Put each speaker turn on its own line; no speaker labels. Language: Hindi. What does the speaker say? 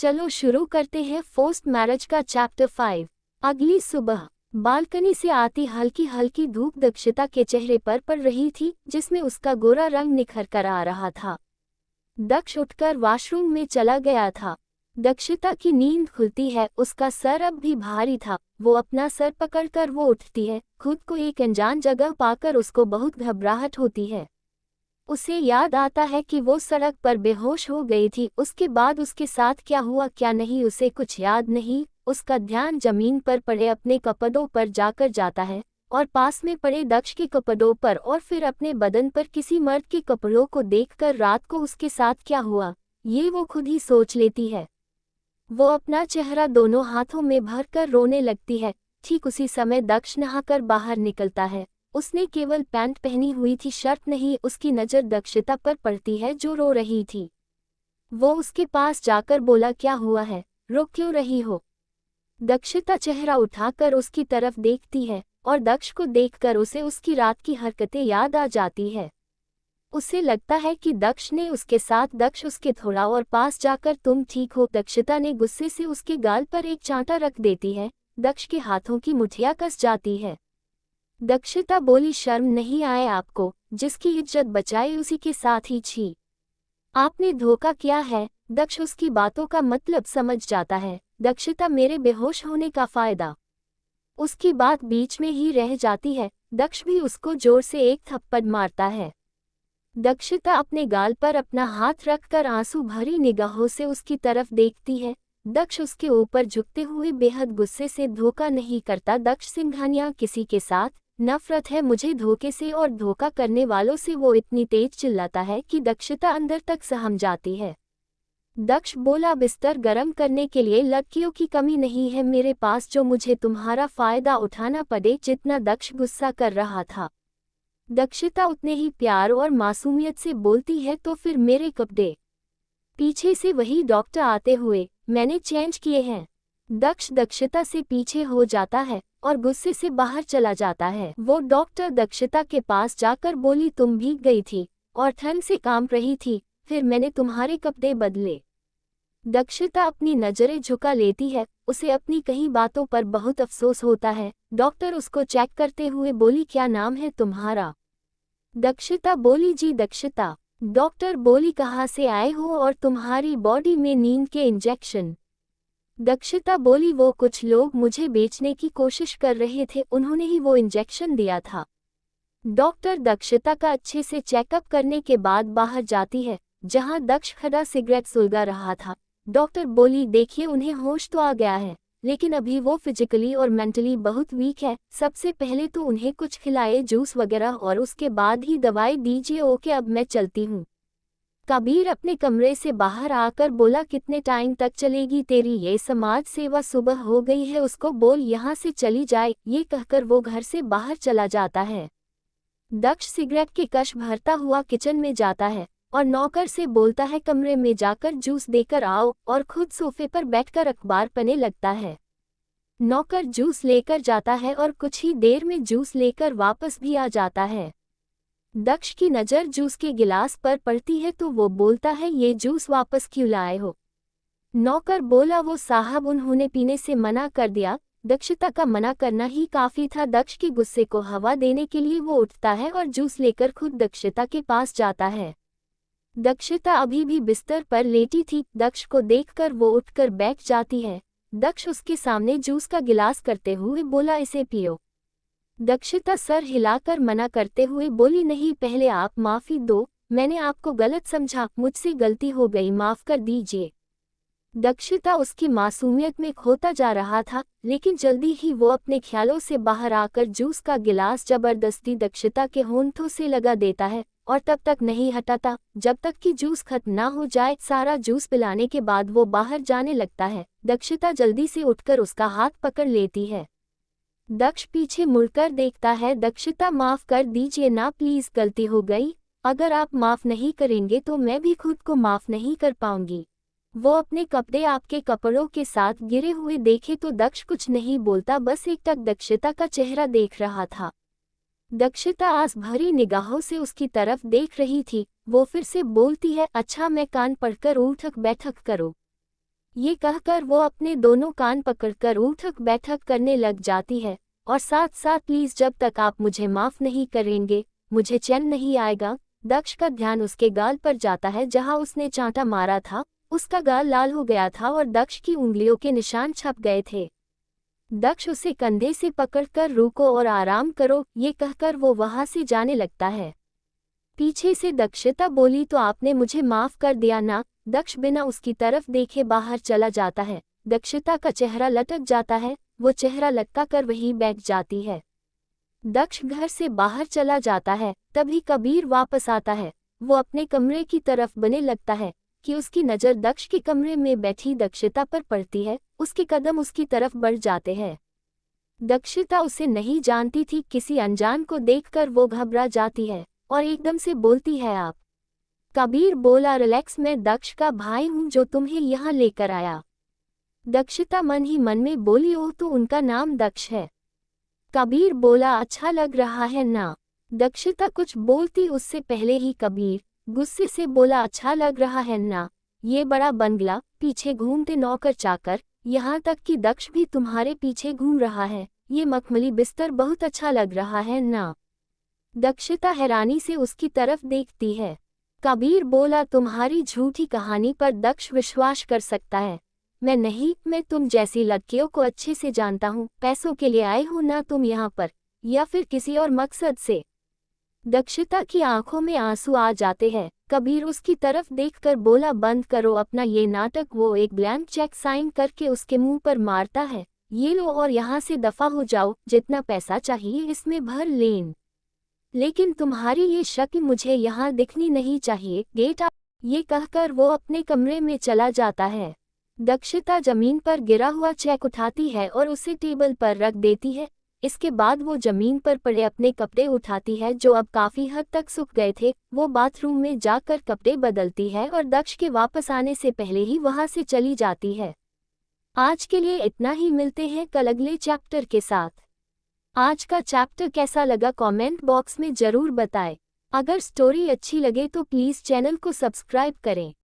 चलो शुरू करते हैं फोर्स्ड मैरिज का चैप्टर 5। अगली सुबह बालकनी से आती हल्की हल्की धूप दक्षिता के चेहरे पर पड़ रही थी, जिसमें उसका गोरा रंग निखर कर आ रहा था। दक्ष उठकर वॉशरूम में चला गया था। दक्षिता की नींद खुलती है, उसका सर अब भी भारी था। वो अपना सर पकड़कर वो उठती है। खुद को एक अनजान जगह पाकर उसको बहुत घबराहट होती है। उसे याद आता है कि वो सड़क पर बेहोश हो गई थी। उसके बाद उसके साथ क्या हुआ क्या नहीं उसे कुछ याद नहीं। उसका ध्यान जमीन पर पड़े अपने कपड़ों पर जाकर जाता है और पास में पड़े दक्ष के कपड़ों पर और फिर अपने बदन पर किसी मर्द के कपड़ों को देखकर रात को उसके साथ क्या हुआ ये वो खुद ही सोच लेती है। वो अपना चेहरा दोनों हाथों में भरकर रोने लगती है। ठीक उसी समय दक्ष नहाकर बाहर निकलता है। उसने केवल पैंट पहनी हुई थी, शर्ट नहीं। उसकी नज़र दक्षिता पर पड़ती है जो रो रही थी। वो उसके पास जाकर बोला, क्या हुआ है, रो क्यों रही हो? दक्षिता चेहरा उठाकर उसकी तरफ देखती है और दक्ष को देखकर उसे उसकी रात की हरकतें याद आ जाती है। उसे लगता है कि दक्ष ने उसके साथ दक्ष उसके थोड़ा और पास जाकर तुम ठीक हो। दक्षिता ने गुस्से से उसके गाल पर एक चांटा रख देती है। दक्ष के हाथों की मुठियां कस जाती है। दक्षिता बोली, शर्म नहीं आए आपको? जिसकी इज्जत बचाई उसी के साथ ही छी। आपने धोखा किया है। दक्ष उसकी बातों का मतलब समझ जाता है। दक्षिता, मेरे बेहोश होने का फायदा? उसकी बात बीच में ही रह जाती है। दक्ष भी उसको जोर से एक थप्पड़ मारता है। दक्षिता अपने गाल पर अपना हाथ रखकर आंसू भरी निगाहों से उसकी तरफ देखती है। दक्ष उसके ऊपर झुकते हुए बेहद गुस्से से, धोखा नहीं करता दक्ष सिंघानिया, किसी के साथ नफरत है मुझे धोखे से और धोखा करने वालों से। वो इतनी तेज चिल्लाता है कि दक्षिता अंदर तक सहम जाती है। दक्ष बोला, बिस्तर गर्म करने के लिए लड़कियों की कमी नहीं है मेरे पास जो मुझे तुम्हारा फायदा उठाना पड़े। जितना दक्ष गुस्सा कर रहा था, दक्षिता उतने ही प्यार और मासूमियत से बोलती है, तो फिर मेरे कपड़े? पीछे से वही डॉक्टर आते हुए, मैंने चेंज किए हैं। दक्ष दक्षिता से पीछे हो जाता है और गुस्से से बाहर चला जाता है। वो डॉक्टर दक्षिता के पास जाकर बोली, तुम भीग गई थी और ठंड से कांप रही थी, फिर मैंने तुम्हारे कपड़े बदले। दक्षिता अपनी नजरें झुका लेती है। उसे अपनी कई बातों पर बहुत अफसोस होता है। डॉक्टर उसको चेक करते हुए बोली, क्या नाम है तुम्हारा? दक्षिता बोली, जी दक्षिता। डॉक्टर बोली, कहाँ से आए हो और तुम्हारी बॉडी में नींद के इंजेक्शन? दक्षिता बोली, वो कुछ लोग मुझे बेचने की कोशिश कर रहे थे, उन्होंने ही वो इंजेक्शन दिया था। डॉक्टर दक्षिता का अच्छे से चेकअप करने के बाद बाहर जाती है, जहां दक्ष खड़ा सिगरेट सुलगा रहा था। डॉक्टर बोली, देखिए उन्हें होश तो आ गया है, लेकिन अभी वो फिजिकली और मेंटली बहुत वीक है। सबसे पहले तो उन्हें कुछ खिलाए, जूस वगैरह, और उसके बाद ही दवाई दीजिए। ओके, अब मैं चलती हूँ। कबीर अपने कमरे से बाहर आकर बोला, कितने टाइम तक चलेगी तेरी ये समाज सेवा? सुबह हो गई है, उसको बोल यहाँ से चली जाए। ये कहकर वो घर से बाहर चला जाता है। दक्ष सिगरेट की कश भरता हुआ किचन में जाता है और नौकर से बोलता है, कमरे में जाकर जूस देकर आओ, और खुद सोफे पर बैठकर अखबार पढ़ने लगता है। नौकर जूस लेकर जाता है और कुछ ही देर में जूस लेकर वापस भी आ जाता है। दक्ष की नज़र जूस के गिलास पर पड़ती है तो वो बोलता है, ये जूस वापस क्यों लाए हो? नौकर बोला, वो साहब उन्होंने पीने से मना कर दिया। दक्षिता का मना करना ही काफ़ी था। दक्ष के गुस्से को हवा देने के लिए वो उठता है और जूस लेकर खुद दक्षिता के पास जाता है। दक्षिता अभी भी बिस्तर पर लेटी थी। दक्ष को देखकर वो उठकर बैठ जाती है। दक्ष उसके सामने जूस का गिलास करते हुए बोला, इसे पियो। दक्षिता सर हिलाकर मना करते हुए बोली, नहीं, पहले आप माफ़ी दो, मैंने आपको गलत समझा, मुझसे गलती हो गई, माफ़ कर दीजिए। दक्षिता उसकी मासूमियत में खोता जा रहा था, लेकिन जल्दी ही वो अपने ख्यालों से बाहर आकर जूस का गिलास जबरदस्ती दक्षिता के होंठों से लगा देता है और तब तक नहीं हटाता जब तक कि जूस खत्म ना हो जाए। सारा जूस पिलाने के बाद वो बाहर जाने लगता है। दक्षिता जल्दी से उठकर उसका हाथ पकड़ लेती है। दक्ष पीछे मुड़कर देखता है। दक्षिता, माफ़ कर दीजिए ना प्लीज़, गलती हो गई। अगर आप माफ़ नहीं करेंगे तो मैं भी खुद को माफ़ नहीं कर पाऊंगी। वो अपने कपड़े आपके कपड़ों के साथ गिरे हुए देखे तो दक्ष कुछ नहीं बोलता, बस एकटक दक्षिता का चेहरा देख रहा था। दक्षिता आस भरी निगाहों से उसकी तरफ देख रही थी। वो फिर से बोलती है, अच्छा मैं कान पढ़कर उठक बैठक करो। ये कहकर वो अपने दोनों कान पकड़कर उठक बैठक करने लग जाती है और साथ साथ प्लीज जब तक आप मुझे माफ नहीं करेंगे मुझे चैन नहीं आएगा। दक्ष का ध्यान उसके गाल पर जाता है जहां उसने चांटा मारा था। उसका गाल लाल हो गया था और दक्ष की उंगलियों के निशान छप गए थे। दक्ष उसे कंधे से पकड़कर रुको और आराम करो ये कहकर वो वहां से जाने लगता है। पीछे से दक्षिता बोली तो आपने मुझे माफ कर दिया ना। दक्ष बिना उसकी तरफ देखे बाहर चला जाता है। दक्षिता का चेहरा लटक जाता है, वो चेहरा लटका कर वहीं बैठ जाती है। दक्ष घर से बाहर चला जाता है, तभी कबीर वापस आता है। वो अपने कमरे की तरफ बने लगता है कि उसकी नज़र दक्ष के कमरे में बैठी दक्षिता पर पड़ती है। उसके कदम उसकी तरफ बढ़ जाते हैं। दक्षिता उसे नहीं जानती थी, किसी अनजान को देखकर वो घबरा जाती है और एकदम से बोलती है आप। कबीर बोला रिलैक्स, मैं दक्ष का भाई हूँ जो तुम्हें यहाँ लेकर आया। दक्षिता मन ही मन में बोली ओह तो उनका नाम दक्ष है। कबीर बोला अच्छा लग रहा है ना। दक्षिता कुछ बोलती उससे पहले ही कबीर गुस्से से बोला अच्छा लग रहा है ना, ये बड़ा बंगला, पीछे घूमते नौकर चाकर, यहाँ तक कि दक्ष भी तुम्हारे पीछे घूम रहा है, ये मखमली बिस्तर बहुत अच्छा लग रहा है ना। दक्षिता हैरानी से उसकी तरफ देखती है। कबीर बोला तुम्हारी झूठी कहानी पर दक्ष विश्वास कर सकता है, मैं नहीं, मैं तुम जैसी लड़कियों को अच्छे से जानता हूँ। पैसों के लिए आए हो ना तुम यहाँ पर, या फिर किसी और मकसद से। दक्षिता की आंखों में आंसू आ जाते हैं। कबीर उसकी तरफ देखकर बोला बंद करो अपना ये नाटक। वो एक ब्लैंक चेक साइन करके उसके मुंह पर मारता है, ये लो और यहाँ से दफा हो जाओ, जितना पैसा चाहिए इसमें भर लें, लेकिन तुम्हारी ये शक्ल मुझे यहाँ दिखनी नहीं चाहिए, गेट आउट। ये कहकर वो अपने कमरे में चला जाता है। दक्षिता जमीन पर गिरा हुआ चेक उठाती है और उसे टेबल पर रख देती है। इसके बाद वो जमीन पर पड़े अपने कपड़े उठाती है जो अब काफी हद तक सूख गए थे। वो बाथरूम में जाकर कपड़े बदलती है और दक्ष के वापस आने से पहले ही वहां से चली जाती है। आज के लिए इतना ही, मिलते हैं कल अगले चैप्टर के साथ। आज का चैप्टर कैसा लगा कमेंट बॉक्स में जरूर बताएं। अगर स्टोरी अच्छी लगे तो प्लीज चैनल को सब्सक्राइब करें।